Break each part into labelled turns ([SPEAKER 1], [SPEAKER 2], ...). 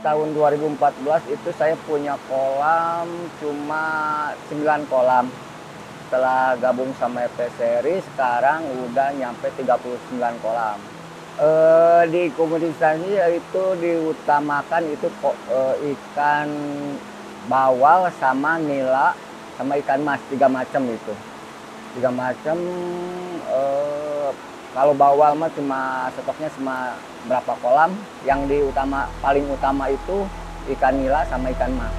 [SPEAKER 1] tahun 2014 itu saya punya kolam cuma 9 kolam. Setelah gabung sama EP Seri sekarang udah nyampe 39 kolam. Di komunitas ini itu diutamakan itu ikan bawal sama nila sama ikan mas, 3 macam itu. 3 macam. Kalau bawal mah cuma stoknya cuma berapa kolam. Yang paling utama itu ikan nila sama ikan mas.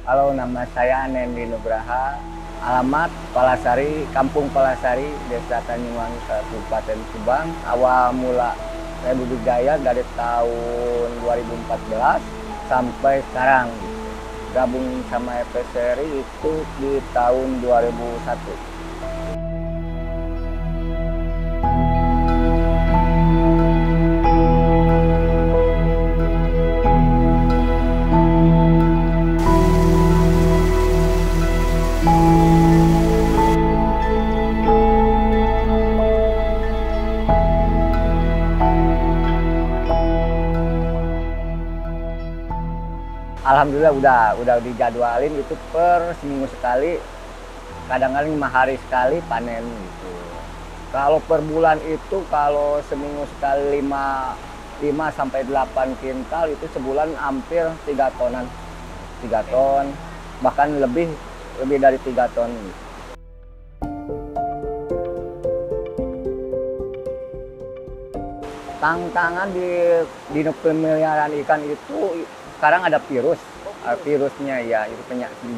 [SPEAKER 1] Halo, nama saya Nendi Nugraha. Alamat Palasari, Kampung Palasari, Desa Tanjungwangi, Kabupaten Subang. Awal mula saya budidaya dari tahun 2014 sampai sekarang. Gabung sama EP Seri itu di tahun 2001. Alhamdulillah udah dijadwalin itu per seminggu sekali, kadang-kadang 5 hari sekali panen gitu. Kalau per bulan itu kalau seminggu sekali 5 sampai 8 kintal itu sebulan hampir 3 tonan. 3 ton, bahkan lebih dari 3 ton. Tantangan di pemeliharaan ikan itu sekarang ada virusnya ya, itu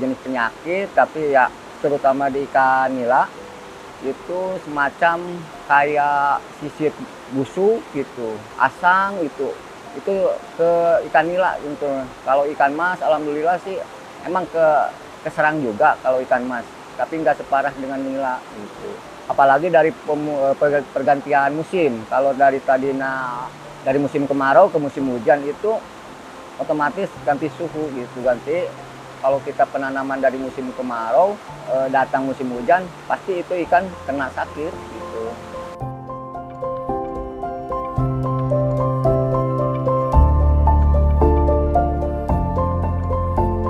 [SPEAKER 1] jenis penyakit, tapi ya terutama di ikan nila itu semacam kayak sisir busuk gitu, asang itu ke ikan nila gitu. Kalau ikan mas alhamdulillah sih emang keserang juga kalau ikan mas, tapi nggak separah dengan nila gitu. Apalagi dari pergantian musim, kalau dari musim kemarau ke musim hujan itu otomatis ganti suhu gitu, kalau kita penanaman dari musim kemarau datang musim hujan pasti itu ikan kena sakit gitu.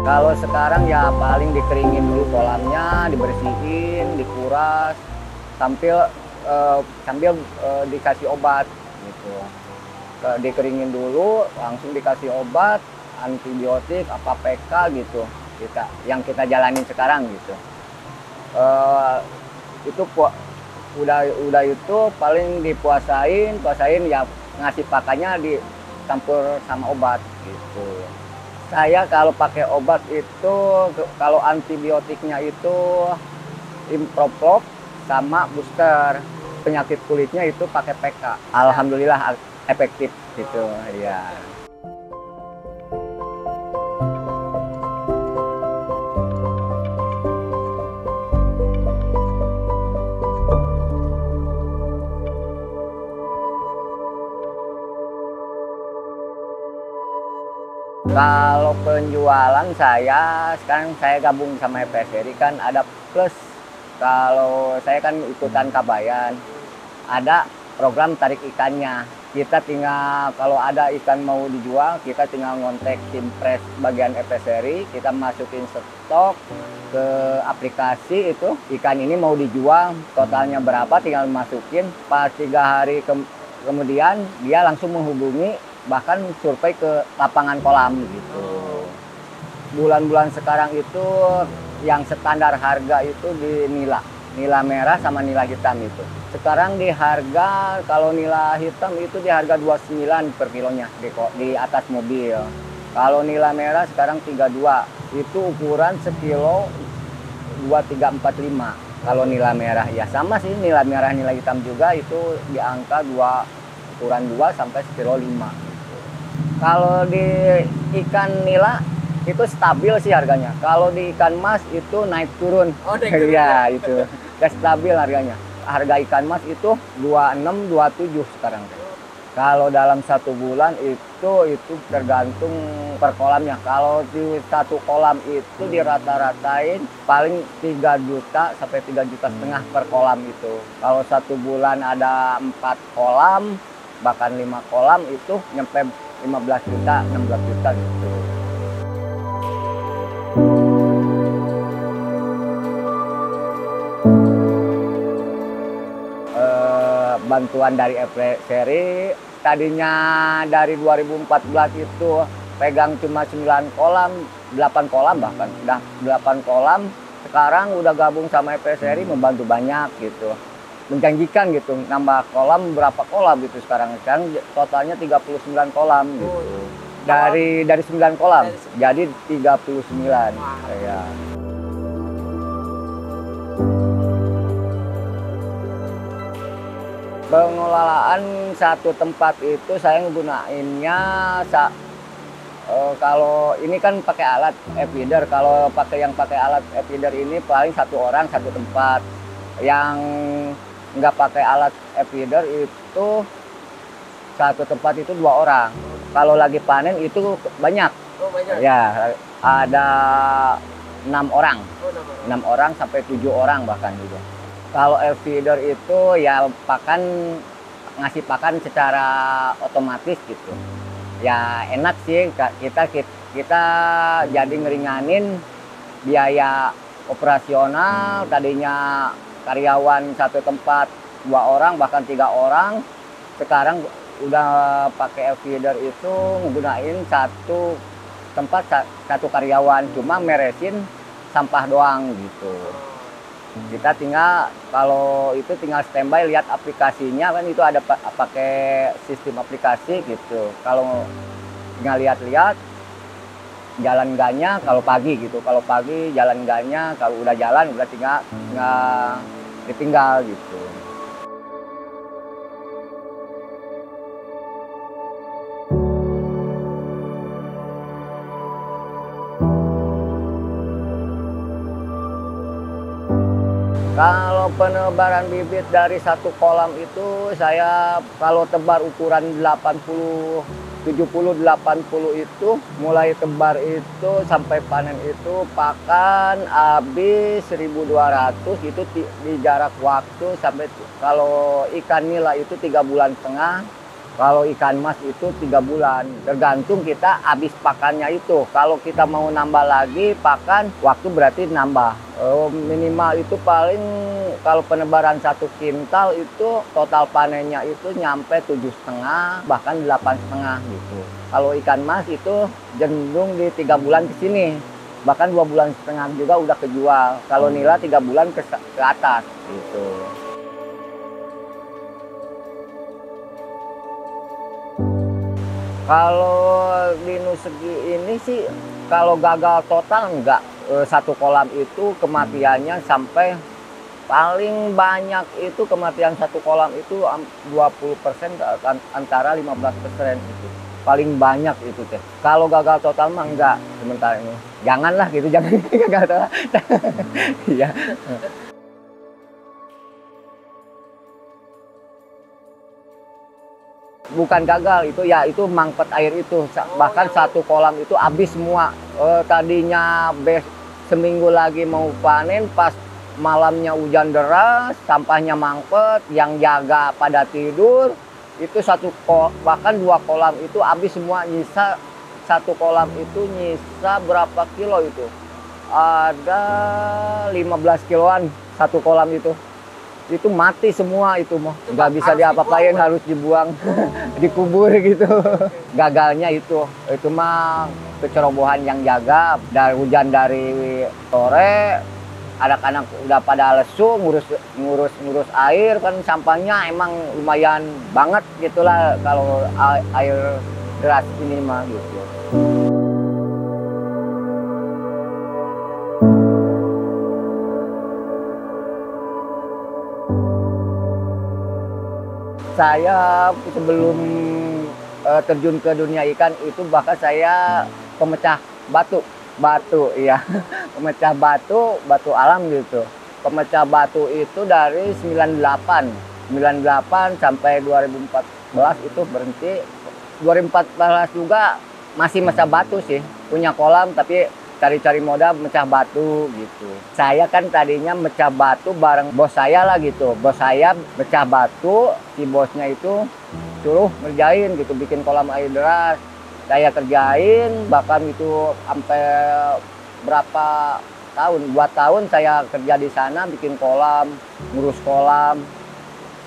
[SPEAKER 1] Kalau sekarang ya paling dikeringin dulu kolamnya, dibersihin, dikuras sambil dikasih obat gitu. Dikeringin dulu, langsung dikasih obat antibiotik apa PK gitu, yang kita jalanin sekarang gitu. Itu udah itu paling puasain ya, ngasih pakannya dicampur sama obat gitu. Saya kalau pakai obat itu, kalau antibiotiknya itu Improprop sama booster. Penyakit kulitnya itu pakai PK. Alhamdulillah efektif gitu ya. Kalau penjualan sekarang saya gabung sama EP Seri kan ada plus. Kalau saya kan ikutan Kabayan, ada program tarik ikannya. Kita tinggal, kalau ada ikan mau dijual, kita tinggal ngontek tim pres bagian EP Seri, kita masukin stok ke aplikasi itu, ikan ini mau dijual, totalnya berapa tinggal masukin, pas 3 hari kemudian dia langsung menghubungi, bahkan survei ke lapangan kolam gitu. Bulan-bulan sekarang itu yang standar harga itu di nila merah sama nila hitam itu. Sekarang di harga, kalau nila hitam itu di harga 29 per kilonya di atas mobil. Kalau nila merah sekarang 32, itu ukuran sekilo 2345. Kalau nila merah ya sama sih, nila merah nila hitam juga itu di angka ukuran 2 sampai sekilo 5. Gitu. Kalau di ikan nila itu stabil sih harganya. Kalau di ikan mas itu naik turun. Oh, iya itu. Gak stabil harganya. Harga ikan mas itu 26, 27 sekarang. Kalau dalam 1 bulan itu tergantung per kolamnya. Kalau di satu kolam itu dirata-ratain paling 3 juta sampai 3,5 juta per kolam itu. Kalau 1 bulan ada 4 kolam, bahkan 5 kolam itu nyampe 15 juta, 16 juta gitu. Bantuan dari Seri tadinya dari 2014 itu pegang cuma 9 kolam, 8 kolam bahkan udah 8 kolam. Sekarang udah gabung sama Seri membantu banyak gitu. Menjanjikan gitu nambah kolam berapa kolam gitu sekarang totalnya 39 kolam gitu. Dari 9 kolam jadi 39 ya. Pengelolaan satu tempat itu saya menggunainnya kalau ini kan pakai alat feeder. Kalau yang pakai alat feeder ini paling 1 orang 1 tempat. Yang nggak pakai alat feeder itu 1 tempat itu 2 orang. Kalau lagi panen itu banyak.
[SPEAKER 2] Oh, banyak.
[SPEAKER 1] Ya, ada 6 orang. 6 orang sampai 7 orang bahkan juga. Kalau feeder itu ya ngasih pakan secara otomatis gitu. Ya enak sih kita jadi ngeringanin biaya operasional. Tadinya karyawan 1 tempat 2 orang bahkan 3 orang. Sekarang udah pakai feeder itu menggunakan 1 tempat 1 karyawan, cuma meresin sampah doang gitu. Kita kalau itu tinggal standby lihat aplikasinya kan, itu ada pakai sistem aplikasi gitu. Kalau tinggal lihat-lihat jalan enggaknya kalau pagi gitu. Kalau pagi jalan enggaknya, kalau udah jalan udah tinggal ditinggal gitu. Kalau penebaran bibit dari 1 kolam itu saya kalau tebar ukuran 80, 70, 80 itu mulai tebar itu sampai panen itu pakan habis 1.200 itu di jarak waktu sampai kalau ikan nila itu 3,5 bulan. Kalau ikan mas itu 3 bulan, tergantung kita habis pakannya itu. Kalau kita mau nambah lagi pakan, waktu berarti nambah. Minimal itu paling kalau penebaran 1 kintal itu total panennya itu nyampe 7,5 bahkan 8,5 gitu. Kalau ikan mas itu cenderung di 3 bulan ke sini, bahkan 2,5 bulan juga udah kejual. Kalau nila 3 bulan ke atas gitu. Kalau di Nusegi ini sih kalau gagal total enggak. 1 kolam itu kematiannya sampai paling banyak itu kematian 1 kolam itu 20% antara 15% itu. Paling banyak itu teh. Kalau gagal total mah enggak sementara ini. Janganlah gitu, jangan gagal total. Iya. Bukan gagal itu ya, itu mangpet air itu. Bahkan 1 kolam itu habis semua. Tadinya seminggu lagi mau panen, pas malamnya hujan deras, sampahnya mangpet, yang jaga pada tidur. Itu bahkan 2 kolam itu habis semua. Nyisa 1 kolam itu nyisa berapa kilo itu? Ada 15 kiloan 1 kolam itu. Itu mati semua itu mah, nggak bisa diapa-apain, harus dibuang, dikubur gitu. Gagalnya itu mah kecerobohan yang jaga. Dari hujan dari sore, anak-anak udah pada lesu ngurus air kan, sampahnya emang lumayan banget gitulah kalau air deras ini mah gitu. Saya sebelum terjun ke dunia ikan itu bahkan saya pemecah batu iya. Pemecah batu alam gitu. Pemecah batu itu dari 98 sampai 2014 2014 itu berhenti. 2014 juga masih mecah batu sih, punya kolam tapi cari-cari modal mecah batu gitu. Saya kan tadinya mecah batu bareng bos saya lah gitu. Bos saya mecah batu, si bosnya itu suruh ngerjain gitu, bikin kolam air deras. Saya kerjain, bahkan itu sampai berapa tahun, 2 tahun saya kerja di sana, bikin kolam, ngurus kolam,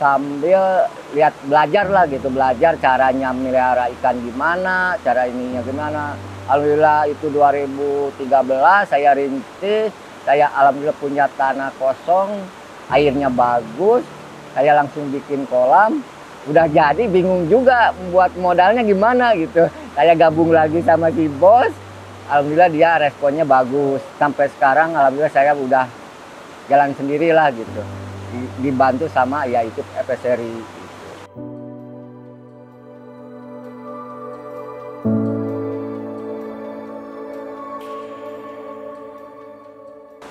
[SPEAKER 1] sambil lihat belajar lah gitu, belajar caranya melihara ikan gimana, cara ininya gimana. Alhamdulillah itu 2013 saya rintis, saya alhamdulillah punya tanah kosong, airnya bagus, saya langsung bikin kolam. Udah jadi bingung juga buat modalnya gimana gitu. Saya gabung lagi sama si bos, alhamdulillah dia responnya bagus. Sampai sekarang alhamdulillah saya udah jalan sendiri lah gitu. Dibantu sama ya itu FSRI gitu.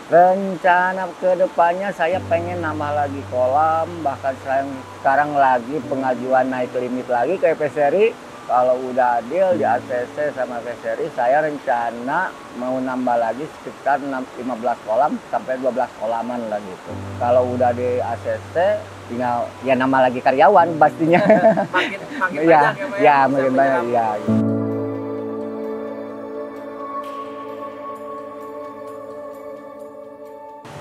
[SPEAKER 1] Rencana kedepannya saya pengen nambah lagi kolam, bahkan sekarang lagi pengajuan naik limit lagi ke FSRI. Kalau udah deal di ACC sama FSRI, saya rencana mau nambah lagi sekitar 15 kolam sampai 12 kolaman lah gitu. Kalau udah di ACC, tinggal ya nambah lagi karyawan pastinya.
[SPEAKER 2] makin
[SPEAKER 1] ya,
[SPEAKER 2] banyak
[SPEAKER 1] ya makin banyak ya.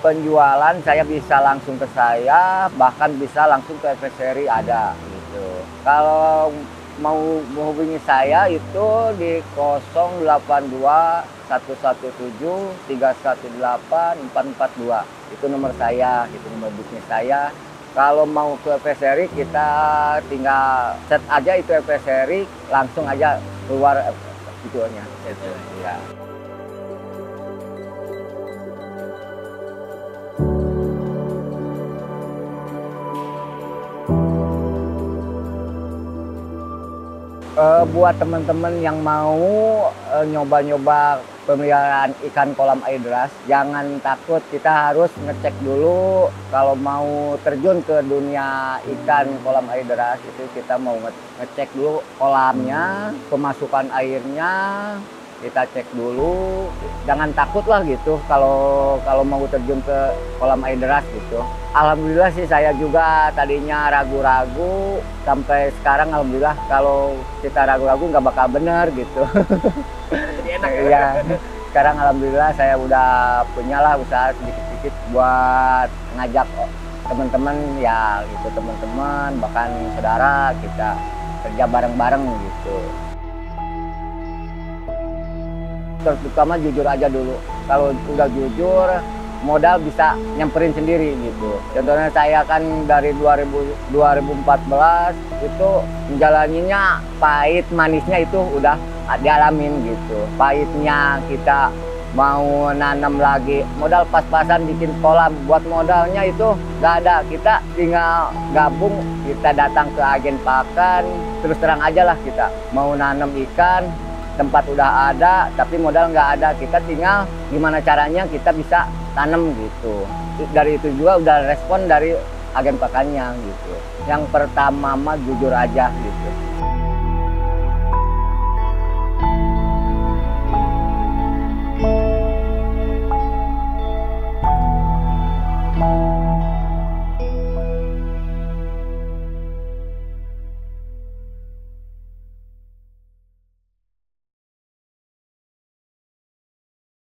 [SPEAKER 1] Penjualan saya bisa langsung ke saya, bahkan bisa langsung ke FSRI ada gitu. Kalau mau menghubungi saya itu di 082 117 318 442. Itu nomor saya, itu nomor bisnis saya. Kalau mau ke FSRI kita tinggal set aja itu FSRI, langsung aja keluar videonya. Gitu. Ya. Buat teman-teman yang mau nyoba-nyoba pemeliharaan ikan kolam air deras, jangan takut, kita harus ngecek dulu kalau mau terjun ke dunia ikan kolam air deras itu kita mau ngecek dulu kolamnya, pemasukan airnya, kita cek dulu. Jangan takut lah gitu kalau mau terjun ke kolam air deras gitu. Alhamdulillah sih saya juga tadinya ragu-ragu, sampai sekarang alhamdulillah kalau kita ragu-ragu nggak bakal bener gitu.
[SPEAKER 2] Jadi enak
[SPEAKER 1] ya. Sekarang alhamdulillah saya udah punya lah usaha sedikit-sedikit buat ngajak teman-teman ya gitu, teman-teman bahkan saudara kita kerja bareng-bareng gitu. Terutama jujur aja dulu. Kalau udah jujur, modal bisa nyamperin sendiri gitu. Contohnya saya kan dari 2014 itu menjalaninya pahit manisnya itu udah dialamin gitu. Pahitnya kita mau nanam lagi, modal pas-pasan bikin kolam, buat modalnya itu nggak ada. Kita tinggal gabung, kita datang ke agen pakan, terus terang aja lah kita mau nanam ikan. Tempat udah ada, tapi modal nggak ada. Kita tinggal gimana caranya kita bisa tanam gitu. Dari itu juga udah respon dari agen pakannya gitu. Yang pertama mah jujur aja gitu.